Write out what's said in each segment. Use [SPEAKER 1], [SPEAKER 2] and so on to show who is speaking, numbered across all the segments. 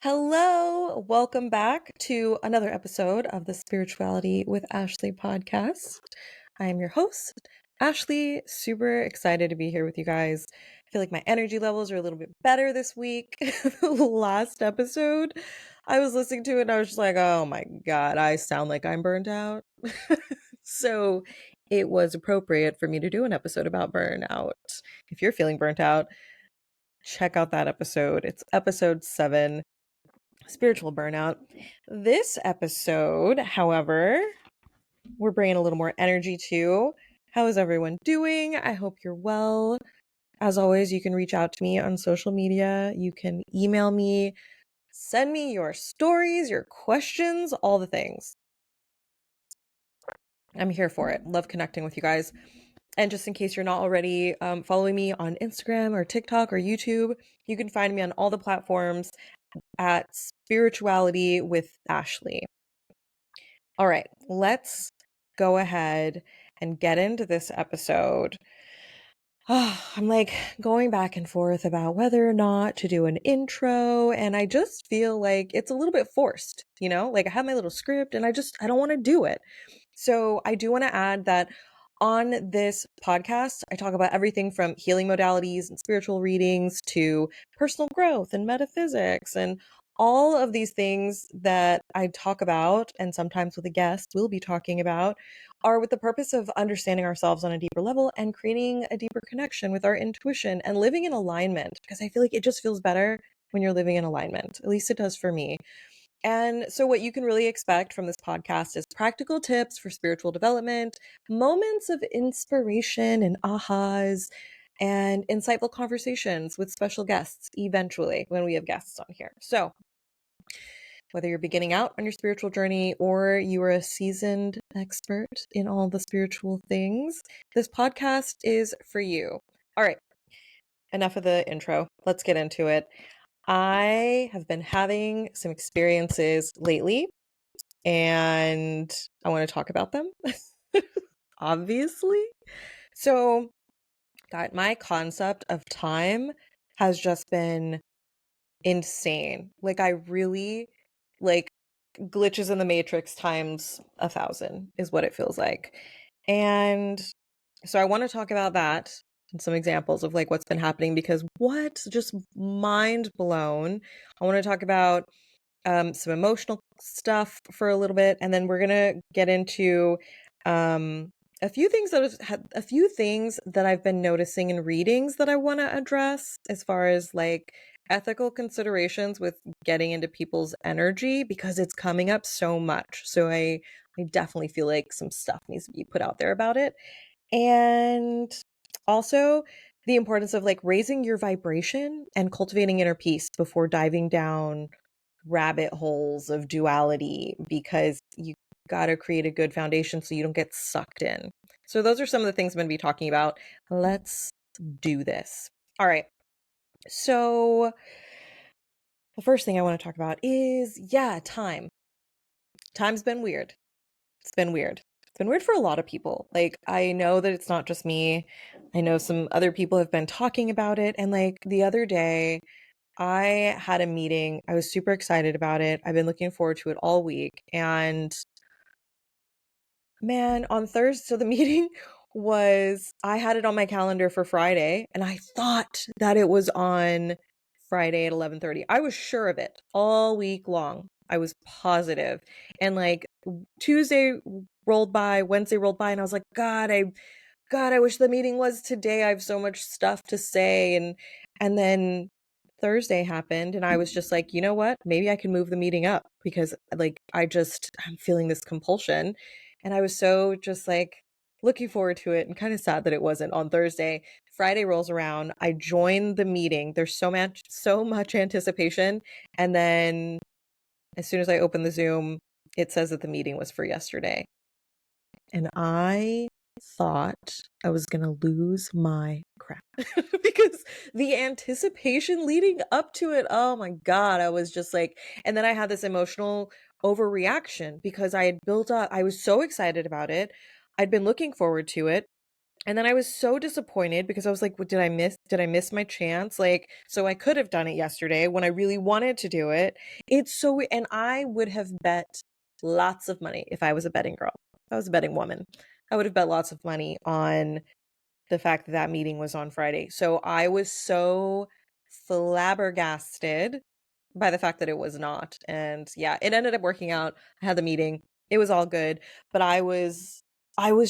[SPEAKER 1] Hello, welcome back to another episode of the Spirituality with Ashley podcast. I am your host, Ashley. Super excited to be here with you guys. I feel like my energy levels are a little bit better this week. The last episode I was listening to it and I was just like, oh my God, I sound like I'm burnt out. So it was appropriate for me to do an episode about burnout. If you're feeling burnt out, check out that episode. It's episode 7. Spiritual burnout. This episode, however, we're bringing a little more energy to. How is everyone doing? I hope you're well. As always, you can reach out to me on social media. You can email me, send me your stories, your questions, all the things. I'm here for it. Love connecting with you guys. And just in case you're not already following me on Instagram or TikTok or YouTube, you can find me on all the platforms at Spirituality with Ashley. All right, let's go ahead and get into this episode. I'm like going back and forth about whether or not to do an intro, and I just feel like it's a little bit forced, Like I have my little script and I don't want to do it. So I do want to add that on this podcast, I talk about everything from healing modalities and spiritual readings to personal growth and metaphysics and all of these things that I talk about, and sometimes with a guest we'll be talking about, are with the purpose of understanding ourselves on a deeper level and creating a deeper connection with our intuition and living in alignment, because I feel like it just feels better when you're living in alignment. At least it does for me. And so, what you can really expect from this podcast is practical tips for spiritual development, moments of inspiration and ahas, and insightful conversations with special guests eventually when we have guests on here. So, whether you're beginning out on your spiritual journey or you are a seasoned expert in all the spiritual things, this podcast is for you. All right, enough of the intro. Let's get into it. I have been having some experiences lately and I want to talk about them, obviously. So, God, my concept of time has just been insane. Like, I really like glitches in the matrix times 1,000 is what it feels like. And so I want to talk about that and some examples of like what's been happening, because what, just mind blown. I want to talk about some emotional stuff for a little bit, and then we're gonna get into a few things that I've been noticing in readings that I want to address, as far as like ethical considerations with getting into people's energy, because it's coming up so much. So I definitely feel like some stuff needs to be put out there about it. And also the importance of like raising your vibration and cultivating inner peace before diving down rabbit holes of duality, because you got to create a good foundation so you don't get sucked in. So those are some of the things I'm going to be talking about. Let's do this. All right. So the first thing I want to talk about is, time. Time's been weird. It's been weird. It's been weird for a lot of people. Like, I know that it's not just me. I know some other people have been talking about it. And like the other day, I had a meeting. I was super excited about it. I've been looking forward to it all week. And man, on Thursday, so the meeting I had it on my calendar for Friday, and I thought that it was on Friday at 11:30. I was sure of it all week long. I was positive. And like Tuesday rolled by, Wednesday rolled by, and I was like, God, I wish the meeting was today. I have so much stuff to say. And then Thursday happened and I was just like, you know what? Maybe I can move the meeting up, because like I'm feeling this compulsion. And I was so just like looking forward to it and kind of sad that it wasn't on Thursday. Friday rolls around. I join the meeting. There's so much anticipation. And then as soon as I open the Zoom, it says that the meeting was for yesterday. And I thought I was going to lose my crap because the anticipation leading up to it, oh my God, I was just like, and then I had this emotional overreaction because I had built up, I was so excited about it. I'd been looking forward to it. And then I was so disappointed because I was like, "What did I miss my chance?" Like, so I could have done it yesterday when I really wanted to do it. It's so and I would have bet lots of money if I was a betting girl. If I was a betting woman. I would have bet lots of money on the fact that that meeting was on Friday. So I was so flabbergasted by the fact that it was not. And yeah, it ended up working out. I had the meeting. It was all good, but I was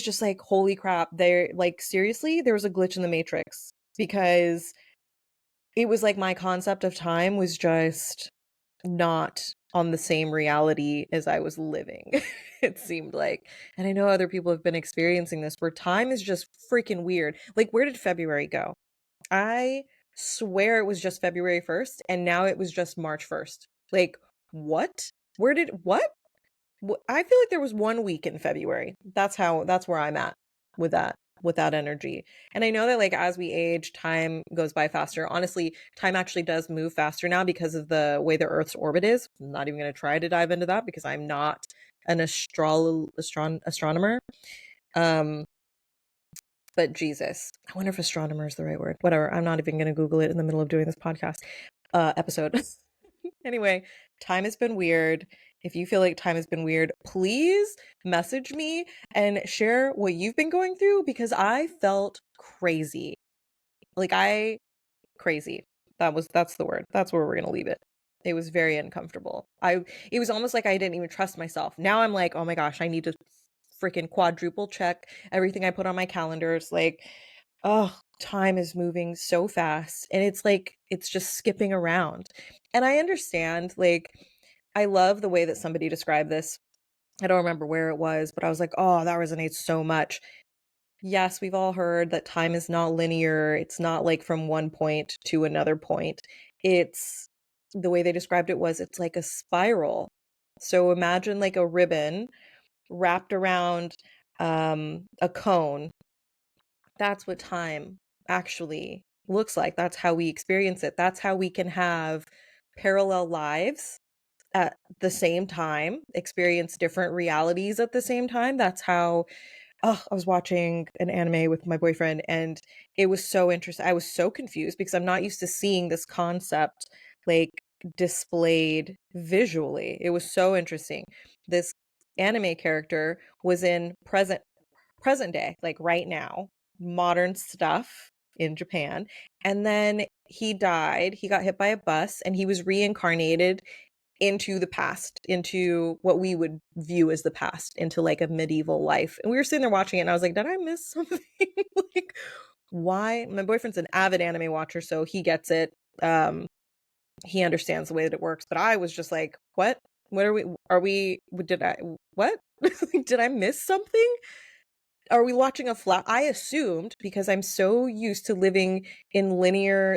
[SPEAKER 1] just like, holy crap, there like seriously, there was a glitch in the matrix because it was like my concept of time was just not on the same reality as I was living. It seemed like. And I know other people have been experiencing this where time is just freaking weird. Like, where did February go? I swear it was just February 1st and now it was just March 1st. Like, what? Where did what? I feel like there was 1 week in February. That's where I'm at with that energy. And I know that like as we age, time goes by faster. Honestly, time actually does move faster now because of the way the Earth's orbit is. I'm not even going to try to dive into that because I'm not an astronomer. Um, but Jesus, I wonder if astronomer is the right word. Whatever. I'm not even going to Google it in the middle of doing this podcast episode. Anyway, time has been weird. If you feel like time has been weird, please message me and share what you've been going through because I felt crazy. Like crazy. That's the word. That's where we're going to leave it. It was very uncomfortable. It was almost like I didn't even trust myself. Now I'm like, "Oh my gosh, I need to freaking quadruple check everything I put on my calendar." It's like, oh, time is moving so fast and it's like it's just skipping around. And I understand, like, I love the way that somebody described this. I don't remember where it was, but I was like, oh, that resonates so much. Yes, we've all heard that time is not linear. It's not like from one point to another point. It's the way they described it was it's like a spiral. So imagine like a ribbon wrapped around a cone. That's what time actually looks like. That's how we experience it. That's how we can have parallel lives at the same time, experience different realities at the same time. That's how I was watching an anime with my boyfriend and it was so interesting. I was so confused because I'm not used to seeing this concept like displayed visually. It was so interesting. This anime character was in present day, like right now, modern stuff in Japan. And then he died. He got hit by a bus and he was reincarnated into the past, into what we would view as the past, into like a medieval life. And we were sitting there watching it and I was like, did I miss something? Like, why? My boyfriend's an avid anime watcher, so he gets it. He understands the way that it works. But I was just like, what? What did I, what? Did I miss something? Are we watching a flat? I assumed because I'm so used to living in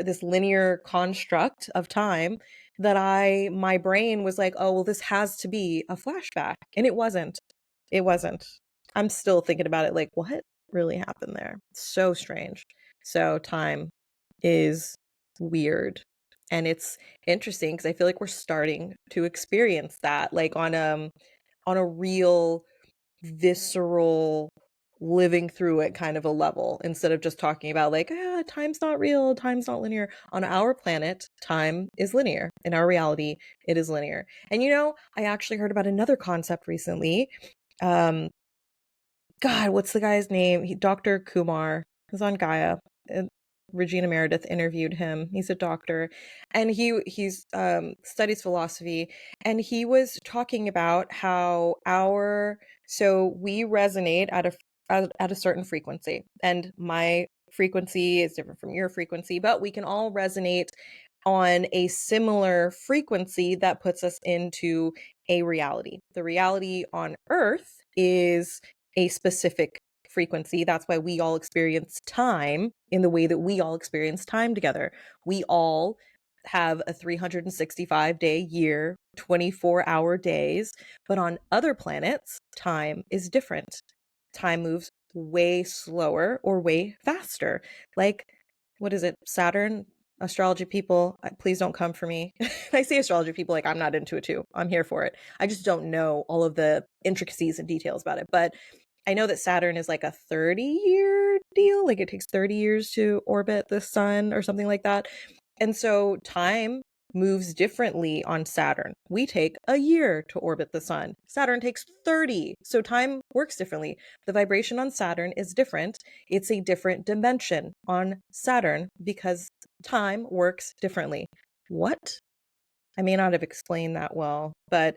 [SPEAKER 1] this linear construct of time that my brain was like, oh, well, this has to be a flashback. And it wasn't. It wasn't. I'm still thinking about it like, what really happened there? So strange. So time is weird. And it's interesting because I feel like we're starting to experience that like on a real visceral living through it kind of a level instead of just talking about like time's not real, time's not linear. On our planet, time is linear. In our reality, it is linear. And I actually heard about another concept recently. um God, what's the guy's name? Dr. Kumar was on Gaia. And Regina Meredith interviewed him. He's a doctor, and he's studies philosophy, and he was talking about how we resonate at a certain frequency, and my frequency is different from your frequency, but we can all resonate on a similar frequency that puts us into a reality. The reality on Earth is a specific frequency. That's why we all experience time in the way that we all experience time together. We all have a 365-day year, 24-hour days, but on other planets, time is different. Time moves way slower or way faster. Like, what is it? Saturn? Astrology people, please don't come for me. I say astrology people like I'm not into it too. I'm here for it. I just don't know all of the intricacies and details about it. But I know that Saturn is like a 30-year deal. Like it takes 30 years to orbit the sun or something like that. And so time moves differently on Saturn. We take a year to orbit the sun. Saturn takes 30. So time works differently. The vibration on Saturn is different. It's a different dimension on Saturn because time works differently. What? I may not have explained that well, but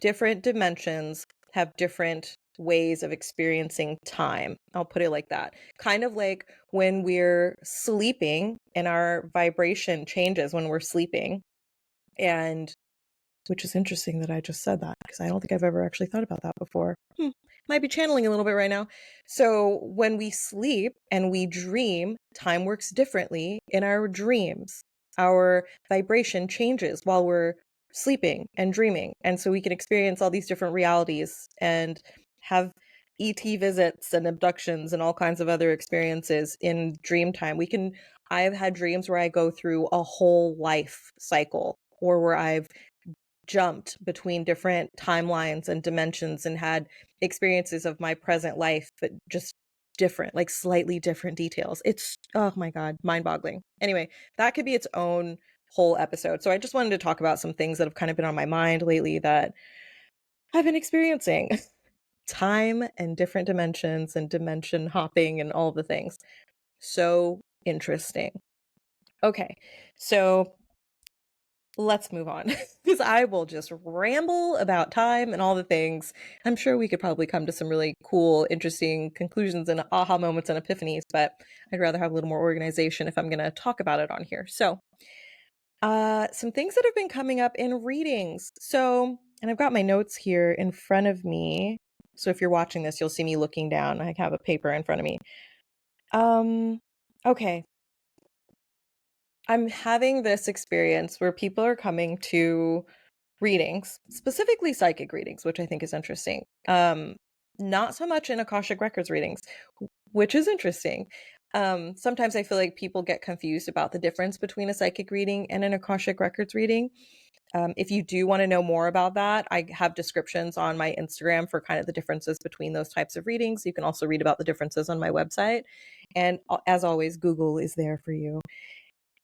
[SPEAKER 1] different dimensions have different ways of experiencing time. I'll put it like that. Kind of like when we're sleeping and our vibration changes when we're sleeping. And which is interesting that I just said that because I don't think I've ever actually thought about that before. Might be channeling a little bit right now. So when we sleep and we dream, time works differently in our dreams. Our vibration changes while we're sleeping and dreaming. And so we can experience all these different realities and have ET visits and abductions and all kinds of other experiences in dream time. I've had dreams where I go through a whole life cycle or where I've jumped between different timelines and dimensions and had experiences of my present life, but just different, like slightly different details. It's, oh my God, mind boggling. Anyway, that could be its own whole episode. So I just wanted to talk about some things that have kind of been on my mind lately that I've been experiencing. Time and different dimensions and dimension hopping and all the things. So interesting. Okay, so let's move on because I will just ramble about time and all the things. I'm sure we could probably come to some really cool, interesting conclusions and aha moments and epiphanies, but I'd rather have a little more organization if I'm going to talk about it on here. So, some things that have been coming up in readings. So, and I've got my notes here in front of me. So if you're watching this, you'll see me looking down. I have a paper in front of me. Okay. I'm having this experience where people are coming to readings, specifically psychic readings, which I think is interesting. Not so much in Akashic Records readings, which is interesting. Sometimes I feel like people get confused about the difference between a psychic reading and an Akashic Records reading. If you do want to know more about that, I have descriptions on my Instagram for kind of the differences between those types of readings. You can also read about the differences on my website. And as always, Google is there for you.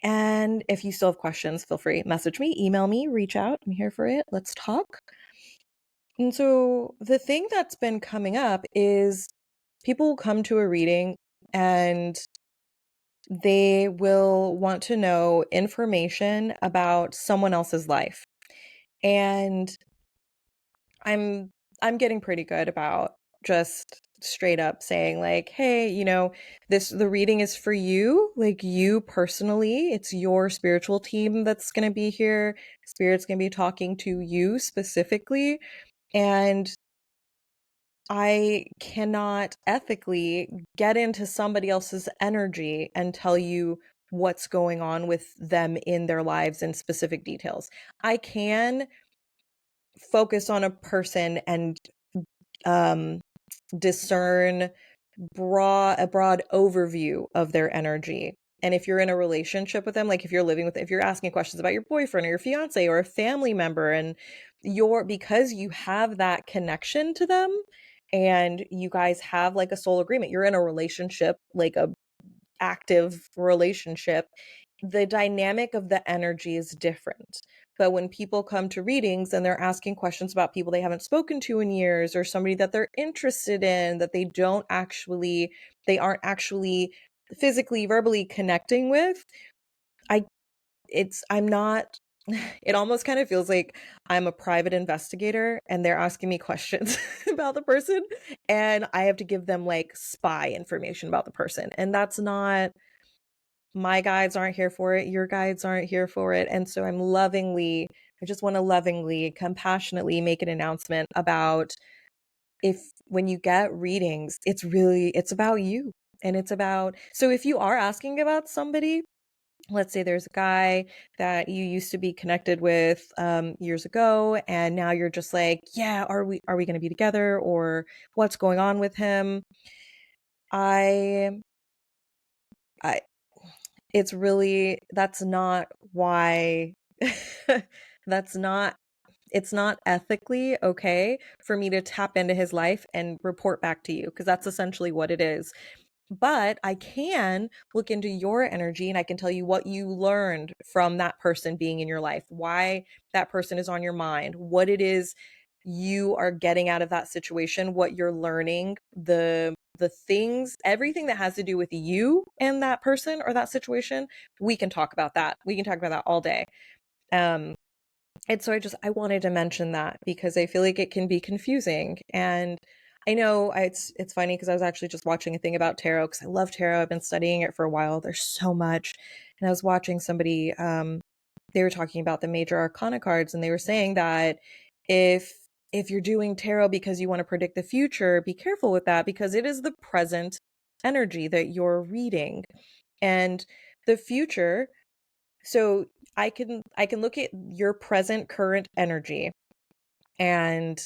[SPEAKER 1] And if you still have questions, feel free, message me, email me, reach out. I'm here for it. Let's talk. And so the thing that's been coming up is people will come to a reading and they will want to know information about someone else's life. And I'm getting pretty good about just straight up saying like, hey, the reading is for you, like you personally. It's your spiritual team that's going to be here. Spirit's going to be talking to you specifically, and I cannot ethically get into somebody else's energy and tell you what's going on with them in their lives in specific details. I can focus on a person and discern a broad overview of their energy. And if you're in a relationship with them, like if you're asking questions about your boyfriend or your fiance or a family member, and because you have that connection to them and you guys have like a soul agreement, you're in a relationship, like a active relationship, the dynamic of the energy is different. But when people come to readings and they're asking questions about people they haven't spoken to in years or somebody that they're interested in that they aren't actually physically, verbally connecting with, I'm not, it almost kind of feels like I'm a private investigator and they're asking me questions about the person and I have to give them like spy information about the person. And that's not, my guides aren't here for it, your guides aren't here for it. And so I just want to lovingly, compassionately make an announcement about, if when you get readings, it's about you. And so if you are asking about somebody, let's say there's a guy that you used to be connected with years ago, and now you're just like, yeah, are we going to be together, or what's going on with him? I I It's really, that's not why, that's not, It's not ethically okay for me to tap into his life and report back to you, because that's essentially what it is. But I can look into your energy and I can tell you what you learned from that person being in your life, why that person is on your mind, what it is you are getting out of that situation, what you're learning, the things, everything that has to do with you and that person or that situation. We can talk about that. We can talk about that all day. Um and so I wanted to mention that because I feel like it can be confusing. And I know it's funny because I was actually just watching a thing about tarot because I love tarot. I've been studying it for a while. There's so much. And I was watching somebody, they were talking about the major arcana cards, and they were saying that if if you're doing tarot because you want to predict the future, be careful with that because it is the present energy that you're reading. And the future, so I can look at your present current energy and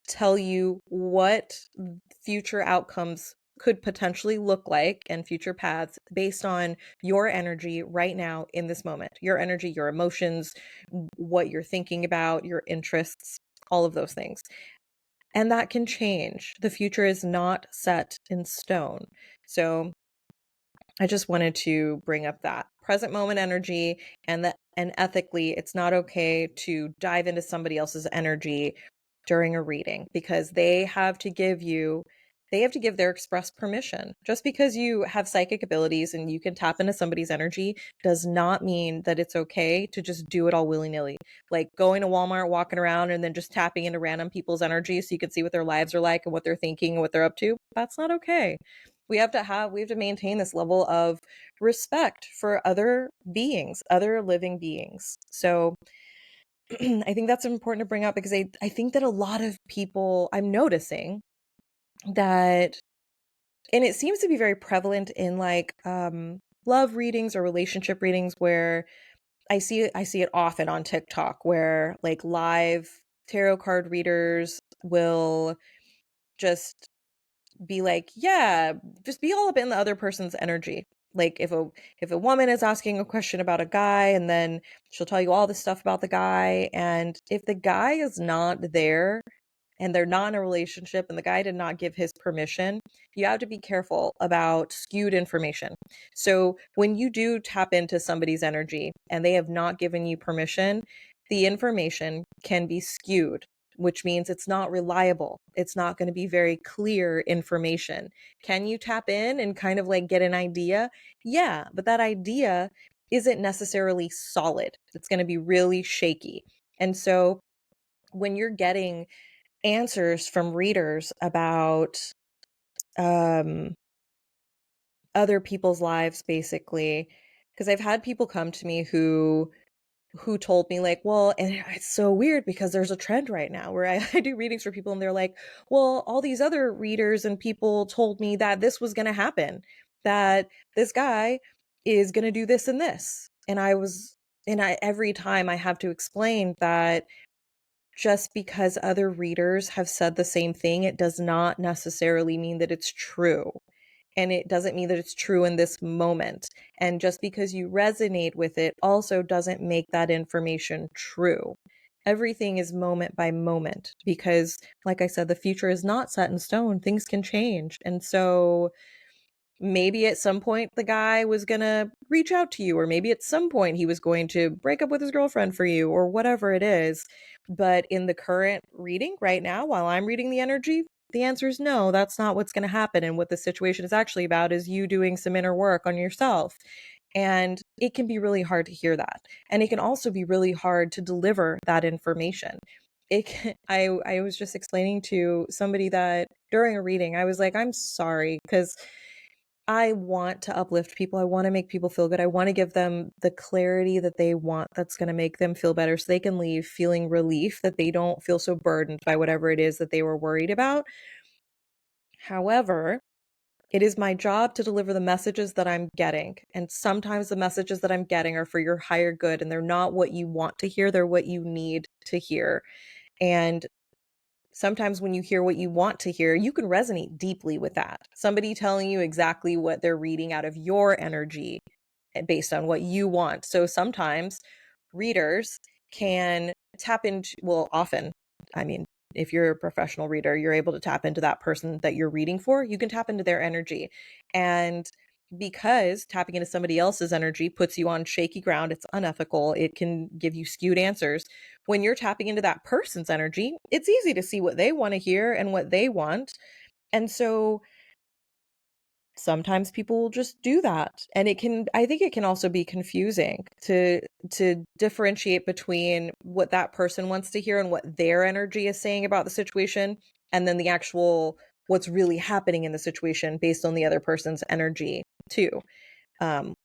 [SPEAKER 1] tell you what future outcomes could potentially look like and future paths based on your energy right now in this moment. Your energy, your emotions, what you're thinking about, your interests, all of those things. And that can change. The future is not set in stone. So I just wanted to bring up that present moment energy, and ethically it's not okay to dive into somebody else's energy during a reading because they have to give their express permission. Just because you have psychic abilities and you can tap into somebody's energy does not mean that it's okay to just do it all willy-nilly. Like going to Walmart, walking around and then just tapping into random people's energy so you can see what their lives are like and what they're thinking and what they're up to. That's not okay. We have to maintain this level of respect for other beings, other living beings. So I think that's important to bring up because I think that a lot of people, I'm noticing that, and it seems to be very prevalent in like love readings or relationship readings, where I see it often on TikTok where like live tarot card readers will just be like, yeah, just be all up in the other person's energy. Like if a woman is asking a question about a guy, and then she'll tell you all this stuff about the guy, and if the guy is not there and they're not in a relationship and the guy did not give his permission, you have to be careful about skewed information. So when you do tap into somebody's energy and they have not given you permission, the information can be skewed, which means it's not reliable. It's not going to be very clear information. Can you tap in and kind of like get an idea? Yeah, but that idea isn't necessarily solid. It's going to be really shaky. And so when you're getting answers from readers about um other people's lives, basically, because I've had people come to me who told me like, well, and it's so weird because there's a trend right now where I do readings for people and they're like, well, all these other readers and people told me that this was going to happen, that this guy is going to do this and this. And I every time I have to explain that just because other readers have said the same thing, it does not necessarily mean that it's true. And it doesn't mean that it's true in this moment. And just because you resonate with it also doesn't make that information true. Everything is moment by moment because, like I said, the future is not set in stone. Things can change. And so maybe at some point the guy was going to reach out to you, or maybe at some point he was going to break up with his girlfriend for you, or whatever it is. But in the current reading right now, while I'm reading the energy, the answer is no, that's not what's going to happen. And what the situation is actually about is you doing some inner work on yourself. And it can be really hard to hear that. And it can also be really hard to deliver that information. I was just explaining to somebody that during a reading, I was like, I'm sorry, because I want to uplift people. I want to make people feel good. I want to give them the clarity that they want that's going to make them feel better so they can leave feeling relief, that they don't feel so burdened by whatever it is that they were worried about. However, it is my job to deliver the messages that I'm getting. And sometimes the messages that I'm getting are for your higher good, and they're not what you want to hear, they're what you need to hear. And sometimes when you hear what you want to hear, you can resonate deeply with that. Somebody telling you exactly what they're reading out of your energy based on what you want. So sometimes readers can tap into, well, often, I mean, if you're a professional reader, you're able to tap into that person that you're reading for. You can tap into their energy. And because tapping into somebody else's energy puts you on shaky ground, it's unethical, it can give you skewed answers. When you're tapping into that person's energy, it's easy to see what they want to hear and what they want. And so sometimes people will just do that, and I think it can also be confusing to differentiate between what that person wants to hear and what their energy is saying about the situation, and then the actual what's really happening in the situation based on the other person's energy too.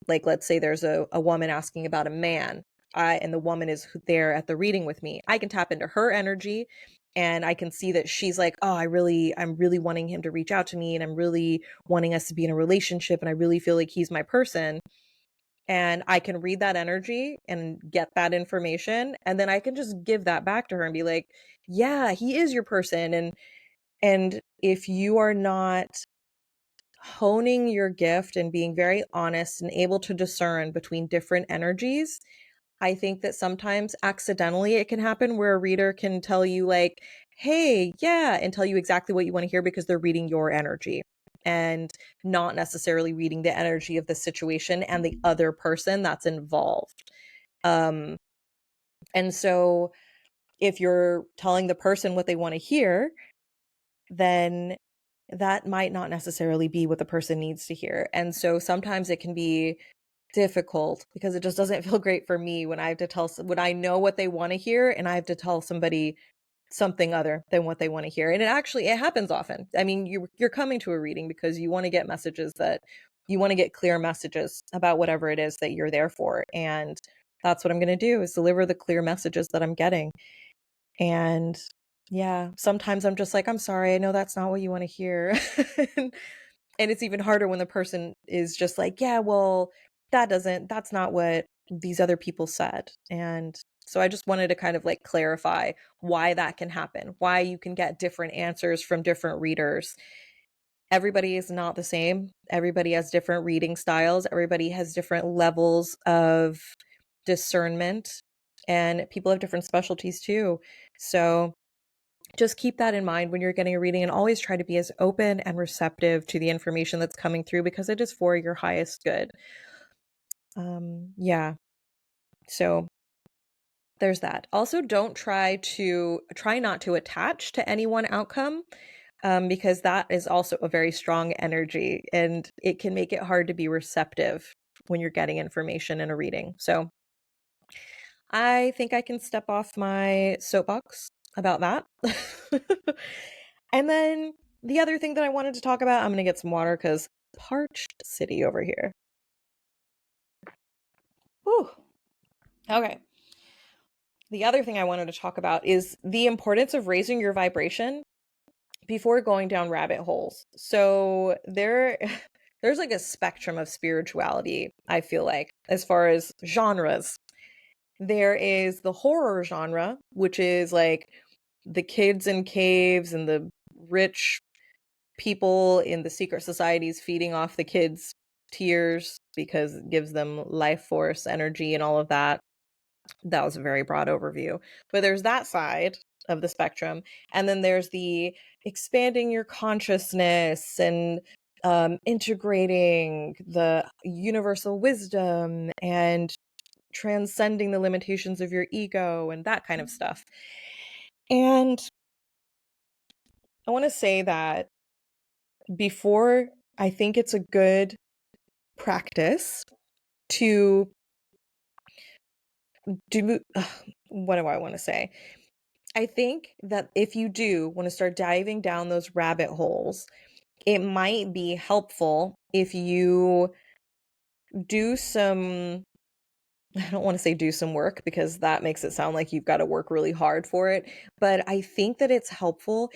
[SPEAKER 1] Like, let's say there's a woman asking about a man, and the woman is there at the reading with me. I can tap into her energy, and I can see that she's like, oh, I'm really wanting him to reach out to me, and I'm really wanting us to be in a relationship, and I really feel like he's my person. And I can read that energy and get that information, and then I can just give that back to her and be like, yeah, he is your person. And if you are not honing your gift and being very honest and able to discern between different energies, I think that sometimes accidentally it can happen where a reader can tell you, like, hey, yeah, and tell you exactly what you want to hear because they're reading your energy and not necessarily reading the energy of the situation and the other person that's involved. Um, and so if you're telling the person what they want to hear, then that might not necessarily be what the person needs to hear. And so sometimes it can be difficult because it just doesn't feel great for me when I have to when I know what they want to hear and I have to tell somebody something other than what they want to hear. And it happens often. I mean, you're coming to a reading because you want to get messages that you want to get clear messages about whatever it is that you're there for. And that's what I'm going to do, is deliver the clear messages that I'm getting. And yeah, sometimes I'm just like, I'm sorry, I know that's not what you want to hear. And it's even harder when the person is just like, yeah, well, that's not what these other people said. And so I just wanted to kind of like clarify why that can happen, why you can get different answers from different readers. Everybody is not the same. Everybody has different reading styles. Everybody has different levels of discernment, and people have different specialties too. So just keep that in mind when you're getting a reading, and always try to be as open and receptive to the information that's coming through because it is for your highest good. Yeah. So there's that. Also, don't try not to attach to any one outcome, because that is also a very strong energy, and it can make it hard to be receptive when you're getting information in a reading. So I think I can step off my soapbox about that. And then the other thing that I wanted to talk about, I'm going to get some water because parched city over here. Whew. Okay. The other thing I wanted to talk about is the importance of raising your vibration before going down rabbit holes. So there's like a spectrum of spirituality, I feel like, as far as genres. There is the horror genre, which is like the kids in caves and the rich people in the secret societies feeding off the kids' tears because it gives them life force, energy, and all of that. That was a very broad overview. But there's that side of the spectrum. And then there's the expanding your consciousness and integrating the universal wisdom and transcending the limitations of your ego and that kind of stuff. And I want to say that before, I think it's a good practice to do what do I want to say? I think that if you do want to start diving down those rabbit holes, it might be helpful if you do some, I don't want to say do some work because that makes it sound like you've got to work really hard for it, but I think that it's helpful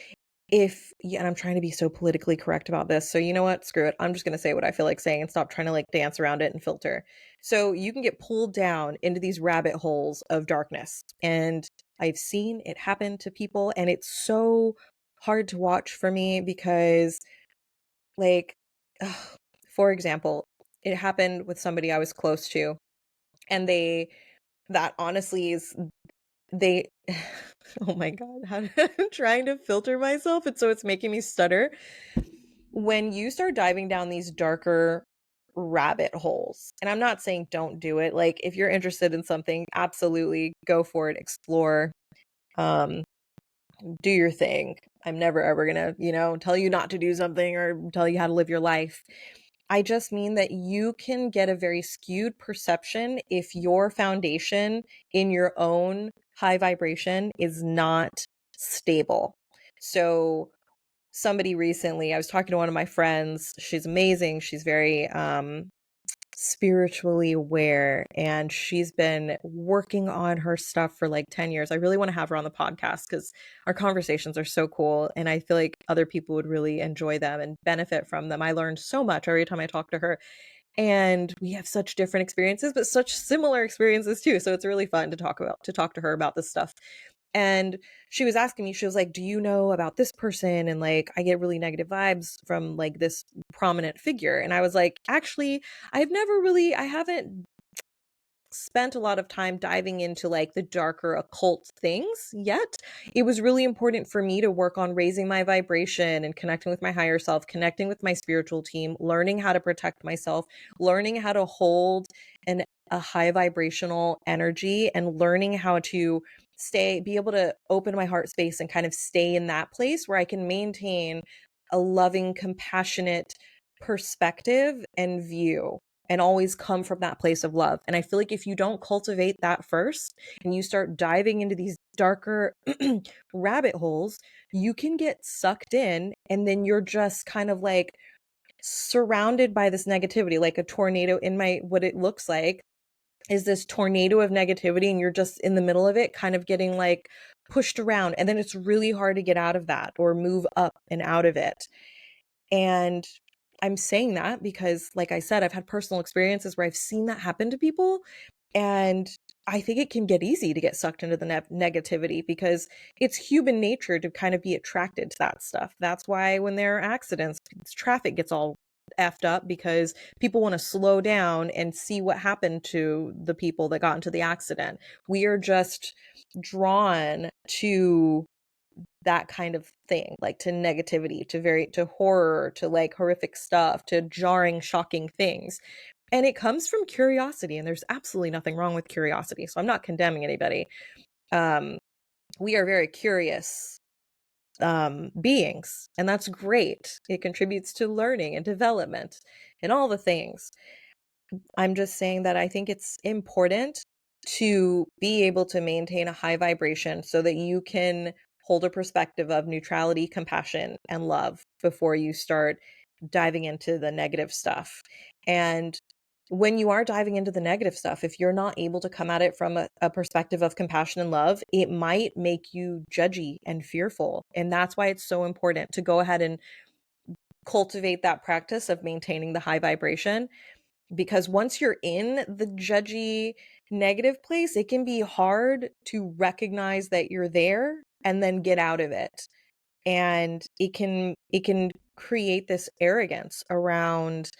[SPEAKER 1] if, yeah, and I'm trying to be so politically correct about this. So you know what? Screw it. I'm just going to say what I feel like saying and stop trying to like dance around it and filter. So you can get pulled down into these rabbit holes of darkness. And I've seen it happen to people, and it's so hard to watch for me because, like, ugh, for example, it happened with somebody I was close to, and that honestly is they oh my God, I'm trying to filter myself, and so it's making me stutter. When you start diving down these darker rabbit holes, and I'm not saying don't do it, like, if you're interested in something, absolutely go for it, explore, um, do your thing. I'm never ever gonna, tell you not to do something or tell you how to live your life. I just mean that you can get a very skewed perception if your foundation in your own high vibration is not stable. So, somebody recently, I was talking to one of my friends. She's amazing. She's very spiritually aware, and she's been working on her stuff for like 10 years. I really want to have her on the podcast because our conversations are so cool, and I feel like other people would really enjoy them and benefit from them. I learned so much every time I talk to her, and we have such different experiences but such similar experiences too, so it's really fun to talk to her about this stuff. And she was asking me, she was like, do you know about this person? And like, I get really negative vibes from like this prominent figure. And I was like, actually, I haven't spent a lot of time diving into like the darker occult things yet. It was really important for me to work on raising my vibration and connecting with my higher self, connecting with my spiritual team, learning how to protect myself, learning how to hold a high vibrational energy, and learning how to be able to open my heart space and kind of stay in that place where I can maintain a loving, compassionate perspective and view, and always come from that place of love. And I feel like if you don't cultivate that first and you start diving into these darker rabbit holes, you can get sucked in, and then you're just kind of like surrounded by this negativity, like a tornado. What it looks like is this tornado of negativity, and you're just in the middle of it, kind of getting like pushed around. And then it's really hard to get out of that or move up and out of it. And I'm saying that because, like I said, I've had personal experiences where I've seen that happen to people. And I think it can get easy to get sucked into the negativity because it's human nature to kind of be attracted to that stuff. That's why when there are accidents, traffic gets all effed up because people want to slow down and see what happened to the people that got into the accident. We are just drawn to that kind of thing, like to negativity, to horror, to like horrific stuff, to jarring, shocking things. And it comes from curiosity, and there's absolutely nothing wrong with curiosity. So I'm not condemning anybody. We are very curious beings, and that's great. It contributes to learning and development and all the things. I'm just saying that I think it's important to be able to maintain a high vibration so that you can hold a perspective of neutrality, compassion, and love before you start diving into the negative stuff. And when you are diving into the negative stuff, if you're not able to come at it from a perspective of compassion and love, it might make you judgy and fearful. And that's why it's so important to go ahead and cultivate that practice of maintaining the high vibration, because once you're in the judgy negative place, it can be hard to recognize that you're there and then get out of it. And it can create this arrogance around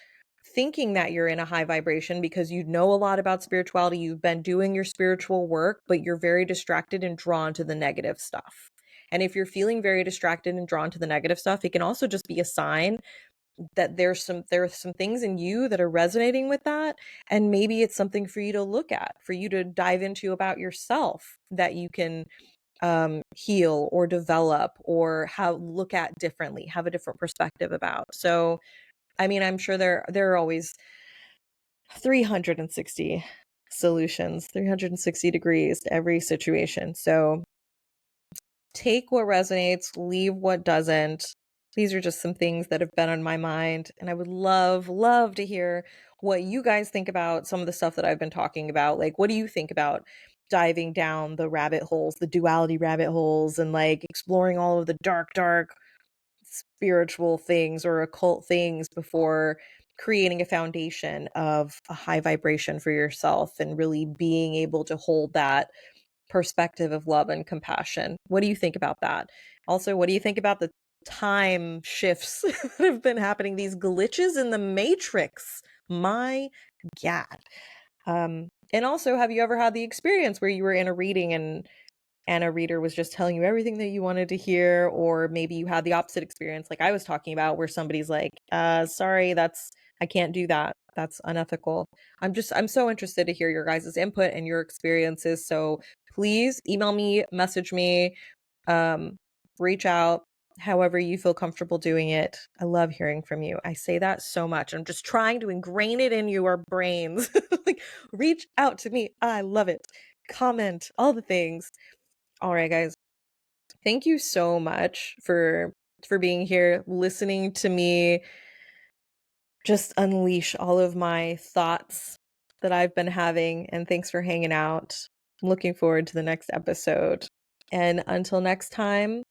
[SPEAKER 1] thinking that you're in a high vibration because you know a lot about spirituality, you've been doing your spiritual work, but you're very distracted and drawn to the negative stuff. And if you're feeling very distracted and drawn to the negative stuff, it can also just be a sign that there are some things in you that are resonating with that, and maybe it's something for you to look at, for you to dive into about yourself, that you can heal or develop or look at differently, have a different perspective about. So I mean, I'm sure there are always 360 solutions, 360 degrees to every situation. So take what resonates, leave what doesn't. These are just some things that have been on my mind, and I would love to hear what you guys think about some of the stuff that I've been talking about. Like, what do you think about diving down the rabbit holes, the duality rabbit holes, and like exploring all of the dark spiritual things or occult things before creating a foundation of a high vibration for yourself and really being able to hold that perspective of love and compassion? What do you think about that? Also, what do you think about the time shifts that have been happening, these glitches in the matrix? My God. And also, have you ever had the experience where you were in a reading and and a reader was just telling you everything that you wanted to hear, or maybe you had the opposite experience like I was talking about where somebody's like, sorry, I can't do that. That's unethical. I'm so interested to hear your guys' input and your experiences. So please email me, message me, reach out however you feel comfortable doing it. I love hearing from you. I say that so much. I'm just trying to ingrain it in your brains. Like, reach out to me. I love it. Comment, all the things. All right, guys. Thank you so much for being here, listening to me just unleash all of my thoughts that I've been having, and thanks for hanging out. I'm looking forward to the next episode. And until next time,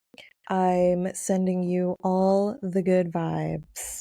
[SPEAKER 1] I'm sending you all the good vibes.